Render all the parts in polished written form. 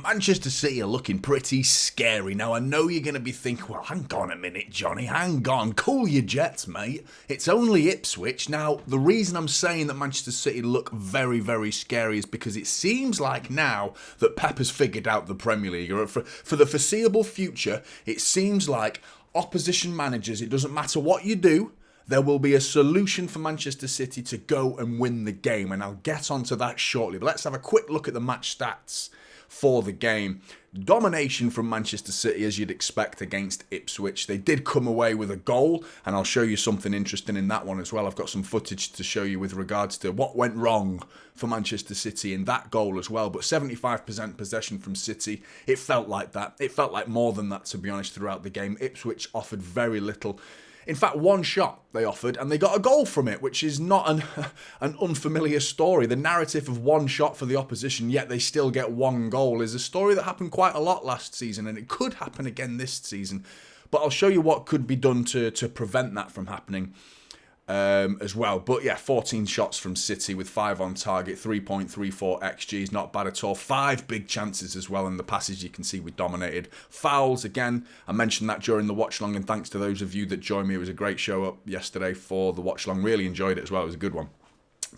Manchester City are looking pretty scary. Now, I know you're going to be thinking, well, hang on a minute, Johnny, hang on. Cool your jets, mate. It's only Ipswich. Now, the reason I'm saying that Manchester City look very, very scary is because it seems like now that Pep has figured out the Premier League. For the foreseeable future, it seems like opposition managers, it doesn't matter what you do, there will be a solution for Manchester City to go and win the game, and I'll get onto that shortly. But let's have a quick look at the match stats for the game. Domination from Manchester City, as you'd expect, against Ipswich. They did come away with a goal, and I'll show you something interesting in that one as well. I've got some footage to show you with regards to what went wrong for Manchester City in that goal as well. But 75% possession from City, it felt like that. It felt like more than that, to be honest, throughout the game. Ipswich offered very little. In fact, one shot they offered, and they got a goal from it, which is not an unfamiliar story. The narrative of one shot for the opposition, yet they still get one goal, is a story that happened quite a lot last season, and it could happen again this season. But I'll show you what could be done to prevent that from happening as well. But yeah, 14 shots from City with 5 on target, 3.34 XG is not bad at all. 5 big chances as well in the passes. You can see we dominated. Fouls, again, I mentioned that during the watch long, and thanks to those of you that joined me. It was a great show up yesterday for the watch long. Really enjoyed it as well. It was a good one.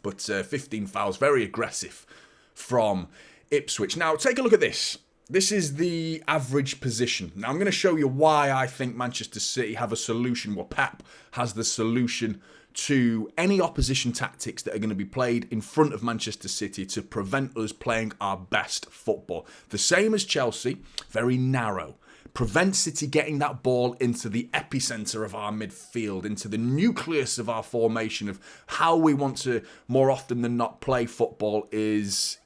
But 15 fouls, very aggressive from Ipswich. Now, take a look at this. This is the average position. Now, I'm going to show you why I think Manchester City have a solution. Well, Pep has the solution to any opposition tactics that are going to be played in front of Manchester City to prevent us playing our best football. The same as Chelsea, very narrow. Prevent City getting that ball into the epicentre of our midfield, into the nucleus of our formation of how we want to, more often than not, play football is...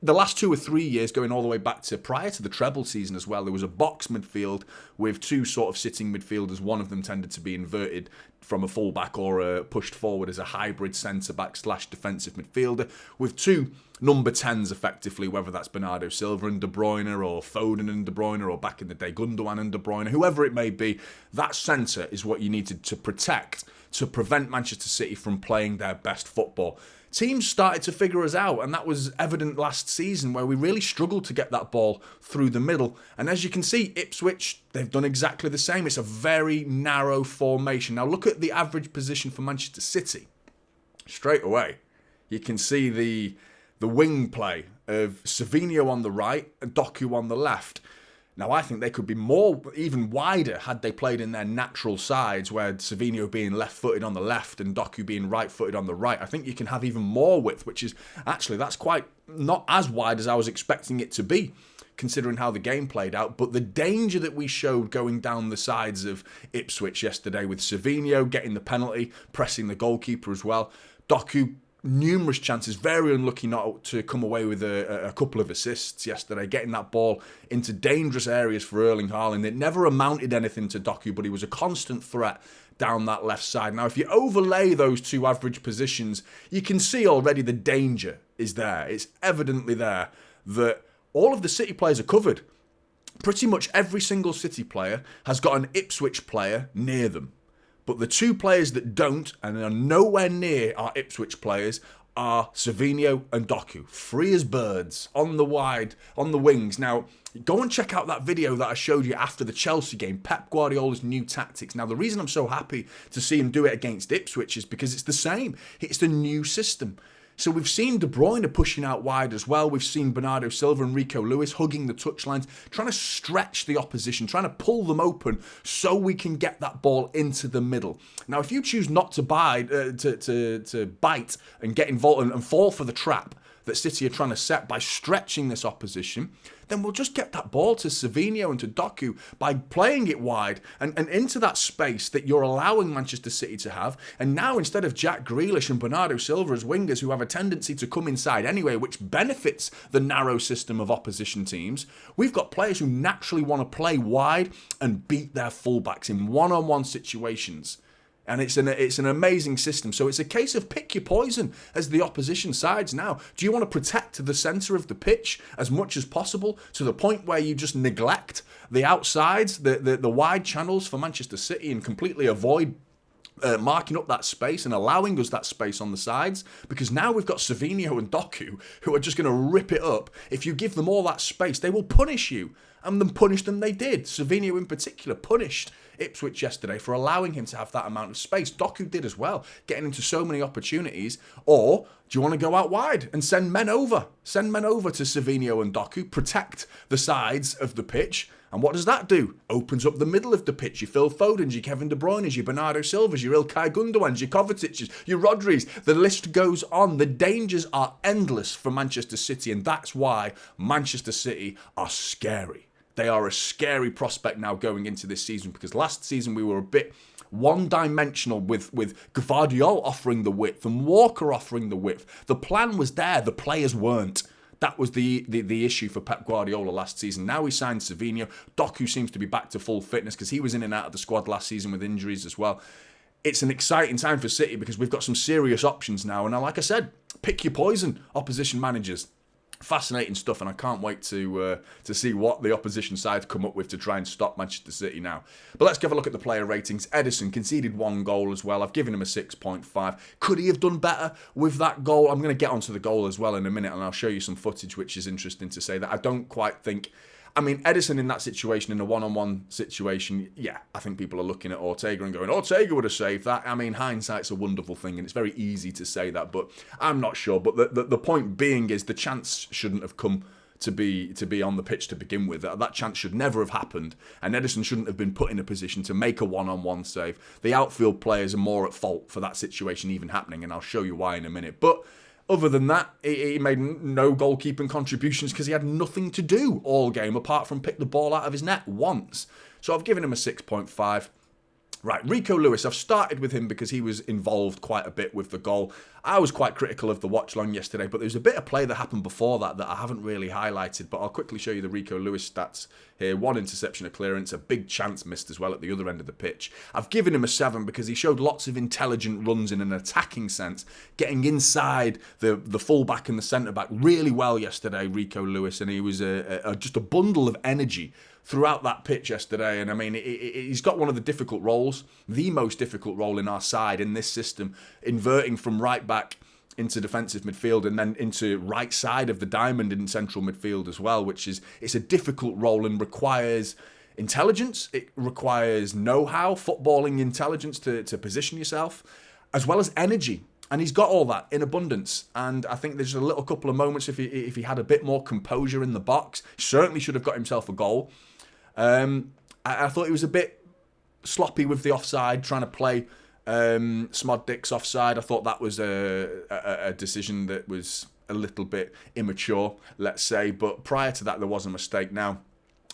The last 2 or 3 years, going all the way back to prior to the treble season as well, there was a box midfield with 2 sort of sitting midfielders. One of them tended to be inverted from a fullback or pushed forward as a hybrid centre-back / defensive midfielder, with 2 number 10s effectively, whether that's Bernardo Silva and De Bruyne, or Foden and De Bruyne, or back in the day Gundogan and De Bruyne, whoever it may be. That centre is what you needed to protect to prevent Manchester City from playing their best football. Teams started to figure us out, and that was evident last season where we really struggled to get that ball through the middle. And as you can see, Ipswich, they've done exactly the same. It's a very narrow formation. Now look at the average position for Manchester City. Straight away, you can see the wing play of Savinho on the right and Doku on the left. Now, I think they could be even wider had they played in their natural sides, where Savinho being left-footed on the left and Doku being right-footed on the right. I think you can have even more width, which is actually, that's quite not as wide as I was expecting it to be, considering how the game played out. But the danger that we showed going down the sides of Ipswich yesterday with Savinho getting the penalty, pressing the goalkeeper as well, Doku, numerous chances, very unlucky not to come away with a couple of assists yesterday, getting that ball into dangerous areas for Erling Haaland. It never amounted anything to Doku, but he was a constant threat down that left side. Now, if you overlay those 2 average positions, you can see already the danger is there. It's evidently there that all of the City players are covered. Pretty much every single City player has got an Ipswich player near them. But the 2 players that don't and are nowhere near our Ipswich players are Savinho and Doku. Free as birds on the wings. Now, go and check out that video that I showed you after the Chelsea game, Pep Guardiola's new tactics. Now, the reason I'm so happy to see him do it against Ipswich is because it's the same. It's the new system. So we've seen De Bruyne pushing out wide as well. We've seen Bernardo Silva and Rico Lewis hugging the touchlines, trying to stretch the opposition, trying to pull them open so we can get that ball into the middle. Now, if you choose not to bite and get involved and fall for the trap that City are trying to set by stretching this opposition, then we'll just get that ball to Savinho and to Doku by playing it wide and into that space that you're allowing Manchester City to have. And now, instead of Jack Grealish and Bernardo Silva as wingers who have a tendency to come inside anyway, which benefits the narrow system of opposition teams, we've got players who naturally want to play wide and beat their fullbacks in one-on-one situations. And it's an amazing system. So it's a case of pick your poison as the opposition sides now. Do you want to protect the centre of the pitch as much as possible to the point where you just neglect the outsides, the wide channels for Manchester City, and completely avoid marking up that space and allowing us that space on the sides, because now we've got Savinho and Doku who are just going to rip it up. If you give them all that space, they will punish you, and then punish them they did. Savinho in particular punished Ipswich yesterday for allowing him to have that amount of space. Doku did as well, getting into so many opportunities. Or do you want to go out wide and send men over? Send men over to Savinho and Doku, protect the sides of the pitch. And what does that do? Opens up the middle of the pitch. Your Phil Fodens, your Kevin De Bruynes, your Bernardo Silvas, your Ilkay Gundogan, your Kovacic's, your Rodris. The list goes on. The dangers are endless for Manchester City, and that's why Manchester City are scary. They are a scary prospect now going into this season, because last season we were a bit one-dimensional with Gvardiol offering the width and Walker offering the width. The plan was there, the players weren't. That was the issue for Pep Guardiola last season. Now he signed Savinho. Doku seems to be back to full fitness because he was in and out of the squad last season with injuries as well. It's an exciting time for City because we've got some serious options now. And like I said, pick your poison, opposition managers. Fascinating stuff, and I can't wait to see what the opposition side come up with to try and stop Manchester City now. But let's have a look at the player ratings. Ederson conceded 1 goal as well. I've given him a 6.5. Could he have done better with that goal? I'm going to get onto the goal as well in a minute, and I'll show you some footage which is interesting to say that I don't quite think... I mean, Ederson in that situation, in a one-on-one situation, yeah, I think people are looking at Ortega and going, Ortega would have saved that. I mean, hindsight's a wonderful thing, and it's very easy to say that, but I'm not sure. But the point being is the chance shouldn't have come to be on the pitch to begin with. That chance should never have happened, and Ederson shouldn't have been put in a position to make a one-on-one save. The outfield players are more at fault for that situation even happening, and I'll show you why in a minute. But other than that, he made no goalkeeping contributions because he had nothing to do all game apart from pick the ball out of his net once. So I've given him a 6.5. Right, Rico Lewis, I've started with him because he was involved quite a bit with the goal. I was quite critical of the watch-long yesterday, but there's a bit of play that happened before that I haven't really highlighted, but I'll quickly show you the Rico Lewis stats here. 1 interception, a clearance, a big chance missed as well at the other end of the pitch. I've given him a 7 because he showed lots of intelligent runs in an attacking sense, getting inside the full-back and the centre-back really well yesterday, Rico Lewis, and he was just a bundle of energy throughout that pitch yesterday. And I mean, he's got one of the difficult roles, the most difficult role in our side in this system, inverting from right back into defensive midfield and then into right side of the diamond in central midfield as well, which is, it's a difficult role and requires intelligence. It requires know-how, footballing intelligence to position yourself, as well as energy. And he's got all that in abundance. And I think there's a little couple of moments if he had a bit more composure in the box, certainly should have got himself a goal. I thought he was a bit sloppy with the offside, trying to play Szmodics offside. I thought that was a decision that was a little bit immature, let's say. But prior to that, there was a mistake. Now,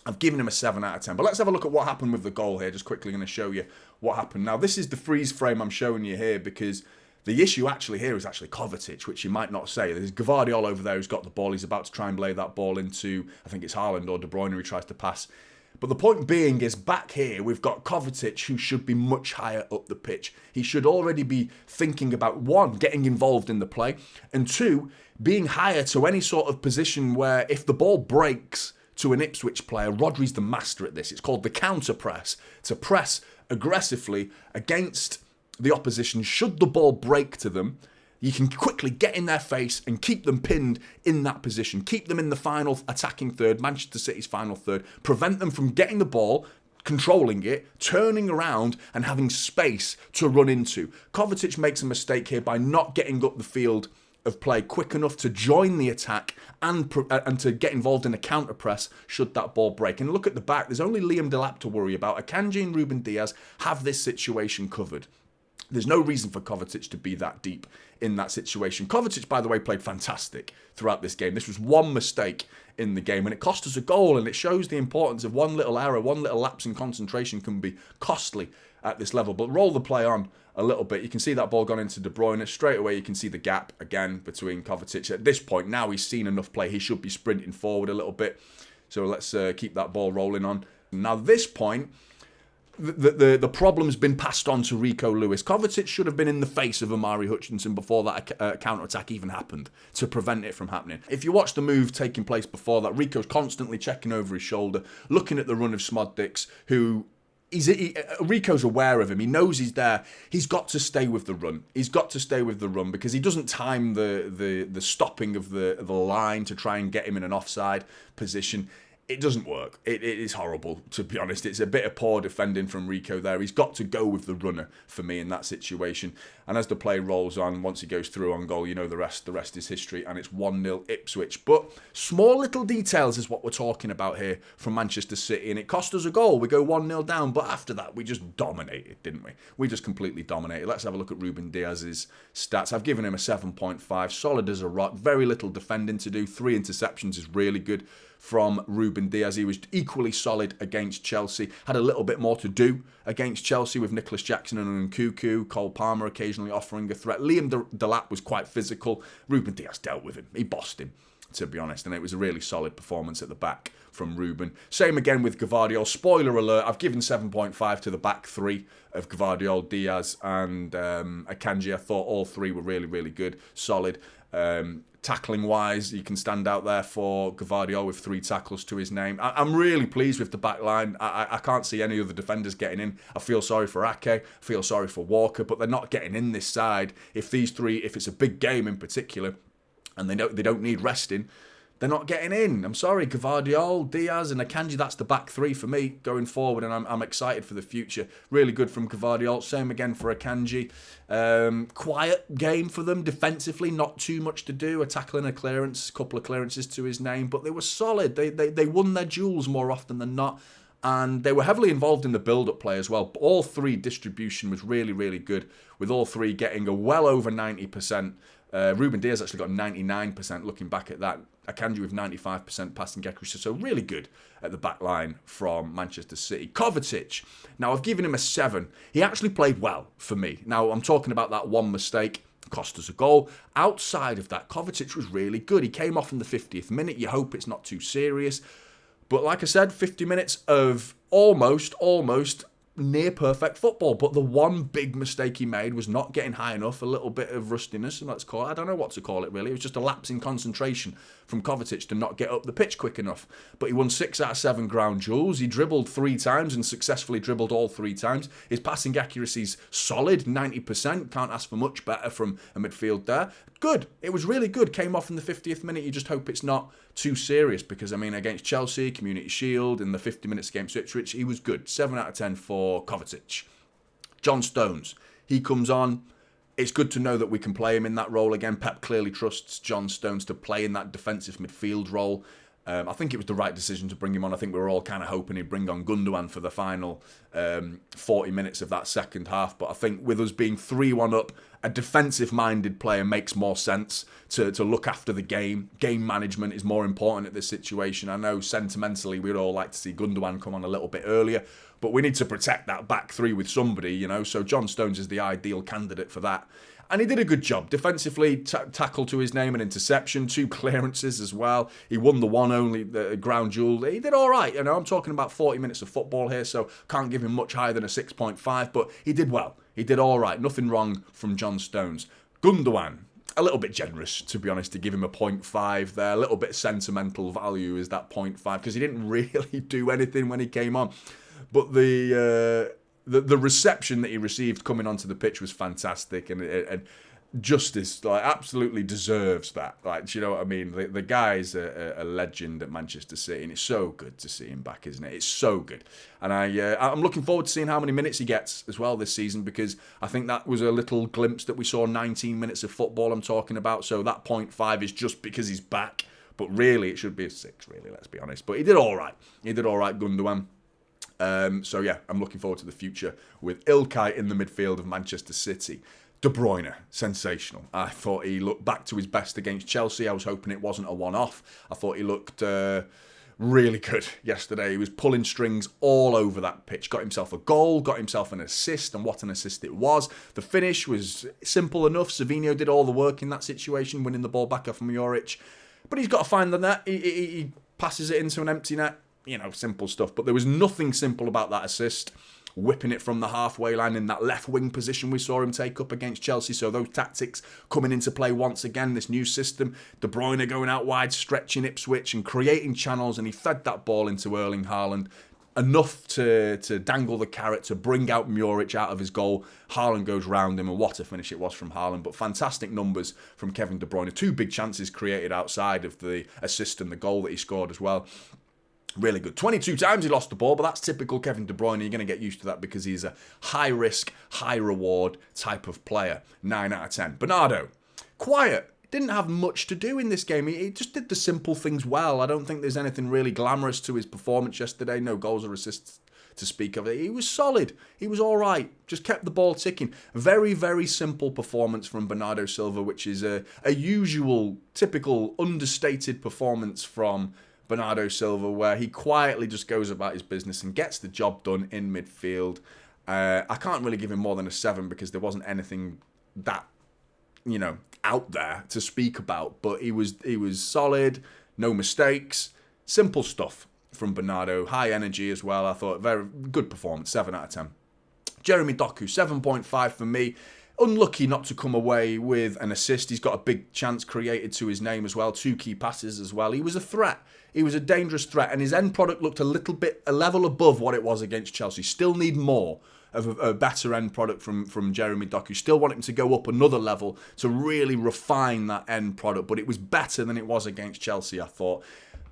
I've given him a 7 out of 10. But let's have a look at what happened with the goal here. Just quickly going to show you what happened. Now, this is the freeze frame I'm showing you here because the issue actually here is actually Kovacic, which you might not say. There's Gvardiol over there who's got the ball. He's about to try and lay that ball into, I think it's Haaland or De Bruyne, who he tries to pass. But the point being is back here, we've got Kovacic, who should be much higher up the pitch. He should already be thinking about, 1, getting involved in the play, and 2, being higher to any sort of position where if the ball breaks to an Ipswich player, Rodri's the master at this. It's called the counter press, to press aggressively against the opposition. Should the ball break to them, you can quickly get in their face and keep them pinned in that position. Keep them in the final attacking third, Manchester City's final third. Prevent them from getting the ball, controlling it, turning around and having space to run into. Kovacic makes a mistake here by not getting up the field of play quick enough to join the attack and to get involved in a counter press should that ball break. And look at the back. There's only Liam Delap to worry about. Akanji and Ruben Diaz have this situation covered. There's no reason for Kovacic to be that deep in that situation. Kovacic, by the way, played fantastic throughout this game. This was one mistake in the game, and it cost us a goal, and it shows the importance of one little error, one little lapse in concentration can be costly at this level. But roll the play on a little bit. You can see that ball gone into De Bruyne. Straight away, you can see the gap, again, between Kovacic. At this point, now he's seen enough play. He should be sprinting forward a little bit. So let's keep that ball rolling on. Now, this point, the problem's been passed on to Rico Lewis. Kovacic should have been in the face of Amari Hutchinson before that counter-attack even happened to prevent it from happening. If you watch the move taking place before that, Rico's constantly checking over his shoulder, looking at the run of Szmodics, who Rico's aware of him. He knows he's there. He's got to stay with the run. Because he doesn't time the stopping of the line to try and get him in an offside position. It doesn't work. It is horrible, to be honest. It's a bit of poor defending from Rico there. He's got to go with the runner for me in that situation. And as the play rolls on, once he goes through on goal, you know the rest is history, and it's 1-0 Ipswich. But small little details is what we're talking about here from Manchester City, and it cost us a goal. We go 1-0 down, but after that, we just dominated, didn't we? We just completely dominated. Let's have a look at Ruben Dias's stats. I've given him a 7.5, solid as a rock, very little defending to do. 3 interceptions is really good from Ruben Dias. He was equally solid against Chelsea. Had a little bit more to do against Chelsea with Nicholas Jackson and Nkunku. Cole Palmer occasionally offering a threat. Liam Delap was quite physical. Ruben Dias dealt with him. He bossed him, to be honest. And it was a really solid performance at the back from Ruben. Same again with Gvardiol. Spoiler alert, I've given 7.5 to the back 3 of Gvardiol, Dias and Akanji. I thought all 3 were really, really good. Solid. Tackling wise, you can stand out there for Gvardiol with 3 tackles to his name. I'm really pleased with the back line. I can't see any other defenders getting in. I feel sorry for Ake, I feel sorry for Walker, but they're not getting in this side. If it's a big game in particular, and they don't need resting, they're not getting in. I'm sorry, Gvardiol, Dias and Akanji, that's the back 3 for me going forward, and I'm excited for the future. Really good from Gvardiol, same again for Akanji. Quiet game for them defensively, not too much to do, a tackle and a clearance, a couple of clearances to his name, but they were solid. They won their duels more often than not, and they were heavily involved in the build-up play as well. All 3 distribution was really, really good, with all 3 getting a well over 90%. Ruben Dias actually got 99% looking back at that. Akanji with 95% passing accuracy, so really good at the back line from Manchester City. Kovacic, now I've given him a 7. He actually played well for me. Now I'm talking about that one mistake, cost us a goal. Outside of that, Kovacic was really good. He came off in the 50th minute. You hope it's not too serious. But like I said, 50 minutes of almost near perfect football, but the one big mistake he made was not getting high enough, a little bit of rustiness, and let's call it, I don't know what to call it really, it was just a lapse in concentration from Kovacic to not get up the pitch quick enough. But he won 6 out of 7 ground duels, he dribbled 3 times and successfully dribbled all 3 times. His passing accuracy's solid, 90%, can't ask for much better from a midfield there. Good, it was really good, came off in the 50th minute, you just hope it's not too serious, because I mean against Chelsea, Community Shield, in the 50 minutes against Ipswich, he was good. 7 out of 10 for Kovacic. John Stones, he comes on. It's good to know that we can play him in that role again. Pep clearly trusts John Stones to play in that defensive midfield role. I think it was the right decision to bring him on. I think we were all kind of hoping he'd bring on Gundogan for the final 40 minutes of that second half. But I think with us being 3-1 up, a defensive-minded player makes more sense to look after the game. Game management is more important at this situation. I know sentimentally we'd all like to see Gundogan come on a little bit earlier, but we need to protect that back 3 with somebody, you know. So John Stones is the ideal candidate for that. And he did a good job. Defensively, tackle to his name, an interception, 2 clearances as well. He won the one only the ground duel. He did all right. You know, I'm talking about 40 minutes of football here, so can't give him much higher than a 6.5, but he did well. He did all right. Nothing wrong from John Stones. Gundogan, a little bit generous, to be honest, to give him a 0.5 there. A little bit sentimental value is that 0.5, because he didn't really do anything when he came on. But the reception that he received coming onto the pitch was fantastic, and Justice absolutely deserves that. Do you know what I mean? The guy's a legend at Manchester City, and it's so good to see him back, isn't it? It's so good, and I'm looking forward to seeing how many minutes he gets as well this season, because I think that was a little glimpse that we saw 19 minutes of football I'm talking about. So that 0.5 is just because he's back, but really it should be a 6. Really, let's be honest. But he did all right. Gundogan. So yeah, I'm looking forward to the future with Ilkay in the midfield of Manchester City. De Bruyne, sensational. I thought he looked back to his best against Chelsea. I was hoping it wasn't a one-off. I thought he looked really good yesterday. He was pulling strings all over that pitch. Got himself a goal, got himself an assist, and what an assist it was. The finish was simple enough. Savinho did all the work in that situation, winning the ball back off Szmodics. But he's got to find the net. He passes it into an empty net. You know, simple stuff. But there was nothing simple about that assist. Whipping it from the halfway line in that left wing position we saw him take up against Chelsea. So those tactics coming into play once again, this new system. De Bruyne going out wide, stretching Ipswich and creating channels, and he fed that ball into Erling Haaland. enough to dangle the carrot, to bring out Muric out of his goal. Haaland goes round him, and what a finish it was from Haaland. But fantastic numbers from Kevin De Bruyne. 2 big chances created outside of the assist and the goal that he scored as well. Really good. 22 times he lost the ball, but that's typical Kevin De Bruyne. You're going to get used to that because he's a high-risk, high-reward type of player. 9 out of 10. Bernardo, quiet. Didn't have much to do in this game. He just did the simple things well. I don't think there's anything really glamorous to his performance yesterday. No goals or assists to speak of. He was solid. He was all right. Just kept the ball ticking. Very, very simple performance from Bernardo Silva, which is a usual, typical, understated performance from Bernardo Silva, where he quietly just goes about his business and gets the job done in midfield. I can't really give him more than a 7 because there wasn't anything that, out there to speak about. But he was solid, no mistakes, simple stuff from Bernardo. High energy as well. I thought very good performance. 7 out of 10. Jeremy Doku, 7.5 for me. Unlucky not to come away with an assist. He's got a big chance created to his name as well. 2 key passes as well. He was a threat. He was a dangerous threat. And his end product looked a level above what it was against Chelsea. Still need more of a better end product from Jeremy Doku. Still want him to go up another level to really refine that end product. But it was better than it was against Chelsea, I thought.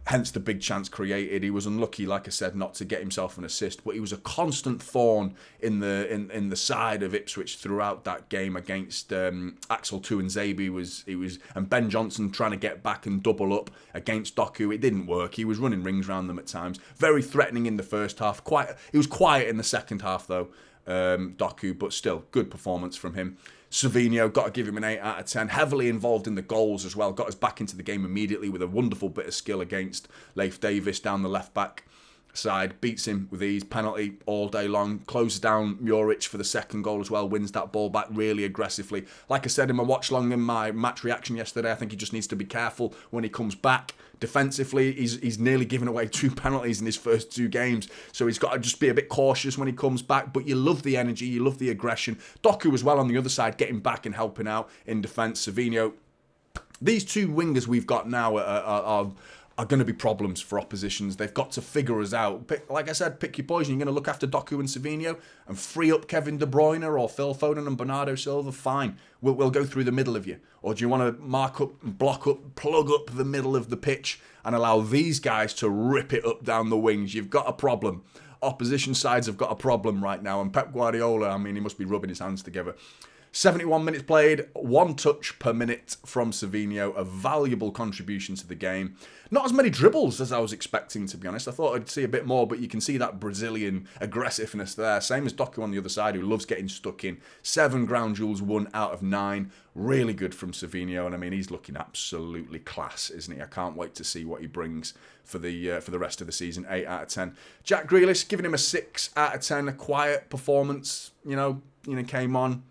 Hence the big chance created. He was unlucky, like I said, not to get himself an assist, but he was a constant thorn in the side of Ipswich throughout that game against Axel Tuanzebe. And Ben Johnson trying to get back and double up against Doku. It didn't work. He was running rings around them at times. Very threatening in the first half. He was quiet in the second half though, Doku, but still good performance from him. Savinho, got to give him an 8 out of 10. Heavily involved in the goals as well. Got us back into the game immediately with a wonderful bit of skill against Leif Davis down the left-back side. Beats him with ease. Penalty all day long. Closes down Muric for the second goal as well. Wins that ball back really aggressively. Like I said in my watch-long in my match reaction yesterday, I think he just needs to be careful when he comes back. Defensively, he's nearly given away 2 penalties in his first 2 games. So he's got to just be a bit cautious when he comes back. But you love the energy, you love the aggression. Doku as well on the other side, getting back and helping out in defence. Savinho. These 2 wingers we've got now are going to be problems for oppositions. They've got to figure us out. Like I said, pick your poison. You're going to look after Doku and Savinho and free up Kevin De Bruyne or Phil Foden and Bernardo Silva. Fine. We'll go through the middle of you. Or do you want to mark up, block up, plug up the middle of the pitch and allow these guys to rip it up down the wings? You've got a problem. Opposition sides have got a problem right now. And Pep Guardiola, he must be rubbing his hands together. 71 minutes played, 1 touch per minute from Savinho, a valuable contribution to the game. Not as many dribbles as I was expecting, to be honest. I thought I'd see a bit more, but you can see that Brazilian aggressiveness there. Same as Doku on the other side, who loves getting stuck in. 7 ground duels, 1 out of 9. Really good from Savinho, and he's looking absolutely class, isn't he? I can't wait to see what he brings for the rest of the season. 8 out of 10. Jack Grealish, giving him a 6 out of 10. A quiet performance, came on.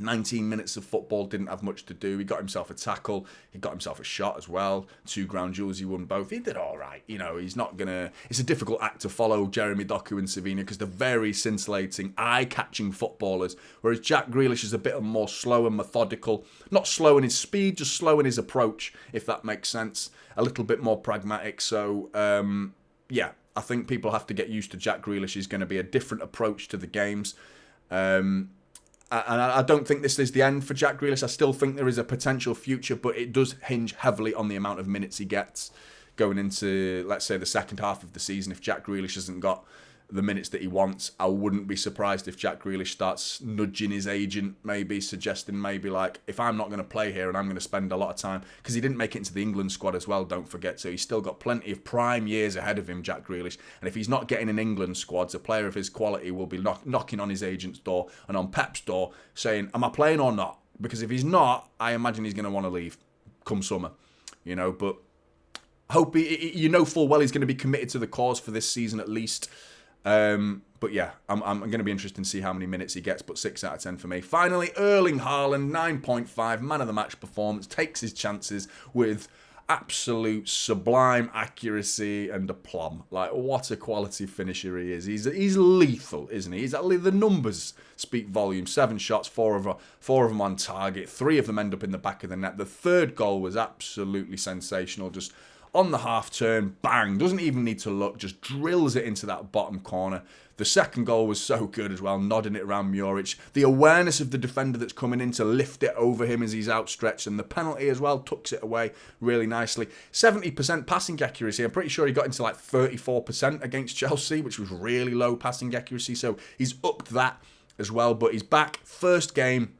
19 minutes of football, didn't have much to do. He got himself a tackle. He got himself a shot as well. 2 ground duels, he won both. He did all right. He's not going to... It's a difficult act to follow Jeremy Doku and Savinho because they're very scintillating, eye-catching footballers, whereas Jack Grealish is a bit more slow and methodical. Not slow in his speed, just slow in his approach, if that makes sense. A little bit more pragmatic. So, I think people have to get used to Jack Grealish. Is going to be a different approach to the games. And I don't think this is the end for Jack Grealish. I still think there is a potential future, but it does hinge heavily on the amount of minutes he gets going into, let's say, the second half of the season. If Jack Grealish hasn't got the minutes that he wants, I wouldn't be surprised if Jack Grealish starts nudging his agent, maybe suggesting like, if I'm not going to play here and I'm going to spend a lot of time, because he didn't make it into the England squad as well, don't forget, so he's still got plenty of prime years ahead of him, Jack Grealish, and if he's not getting an England squad, a player of his quality will be knocking on his agent's door and on Pep's door saying, am I playing or not? Because if he's not, I imagine he's going to want to leave come summer, but hope full well he's going to be committed to the cause for this season at least. But yeah, I'm going to be interested to see how many minutes he gets, but 6 out of 10 for me. Finally, Erling Haaland, 9.5, man of the match performance, takes his chances with absolute sublime accuracy and aplomb. Like, what a quality finisher he is. He's lethal, isn't he? The numbers speak volumes. 7 shots, 4 of them on target. 3 of them end up in the back of the net. The third goal was absolutely sensational, just on the half turn, bang, doesn't even need to look, just drills it into that bottom corner. The second goal was so good as well, nodding it around Muric. The awareness of the defender that's coming in to lift it over him as he's outstretched, and the penalty as well, tucks it away really nicely. 70% passing accuracy. I'm pretty sure he got into like 34% against Chelsea, which was really low passing accuracy, so he's upped that as well. But he's back, first game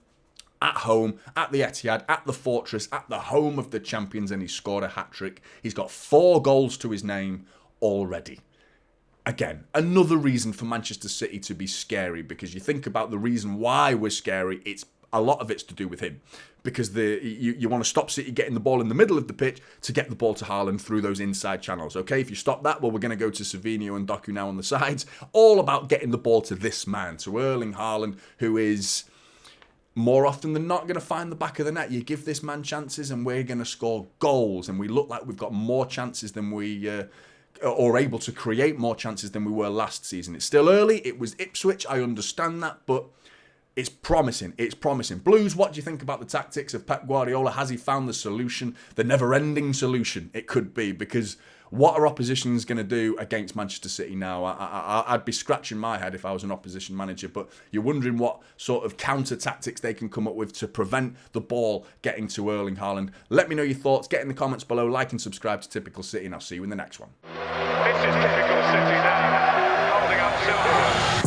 at home, at the Etihad, at the Fortress, at the home of the champions, and he scored a hat-trick. He's got 4 goals to his name already. Again, another reason for Manchester City to be scary, because you think about the reason why we're scary, it's a lot of it's to do with him. Because you want to stop City getting the ball in the middle of the pitch to get the ball to Haaland through those inside channels. Okay, if you stop that, well, we're going to go to Savinho and Doku now on the sides. All about getting the ball to this man, to Erling Haaland, who is more often than not going to find the back of the net. You give this man chances and we're going to score goals. And we look like we've got more chances than we... or able to create more chances than we were last season. It's still early. It was Ipswich. I understand that, but it's promising. It's promising. Blues, what do you think about the tactics of Pep Guardiola? Has he found the solution, the never-ending solution it could be? Because what are oppositions going to do against Manchester City now? I'd be scratching my head if I was an opposition manager, but you're wondering what sort of counter-tactics they can come up with to prevent the ball getting to Erling Haaland. Let me know your thoughts. Get in the comments below. Like and subscribe to Typical City, and I'll see you in the next one. This is Typical City now, holding up silver.